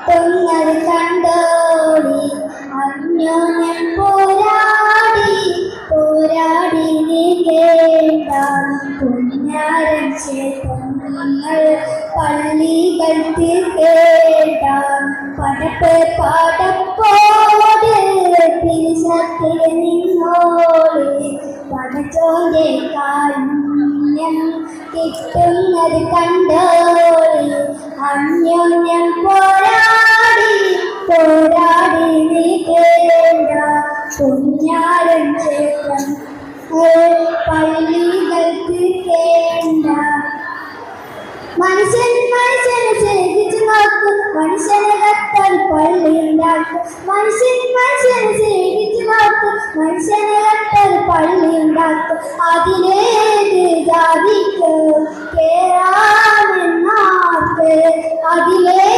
തൊന്നത് കണ്ടോടി അന്യോന്യം പോരാടി പോരാടി നീങ്ങേണ്ട കുഞ്ഞാരൻ ചേതങ്ങൾ പള്ളികൾ തീർക്കേണ്ട പടപ്പ് പടപ്പോട് തിരിച്ചത്തിൽ നിന്നോട് പടച്ചോന്റെ കാരുണ്യം കിട്ടുന്നത് കണ്ടോടി അന്യോന്യം പോരാടി പോരാടി നീക്കേണ്ട കുഞ്ഞാരൻ ചേതൻ പള്ളികൾ തീർക്കേണ്ട മനുഷ്യനെ സ്നേഹിച്ചു നോക്കും മനുഷ്യനെ കത്താൽ പള്ളി ഉണ്ടാക്കും മനുഷ്യനെ സ്നേഹിച്ചു നോക്കും മനുഷ്യനെ കത്താൽ പള്ളി ഉണ്ടാക്കും അതിലേത് ജാതിക്ക് കേറാമെന്നാർക്ക് അതിലേ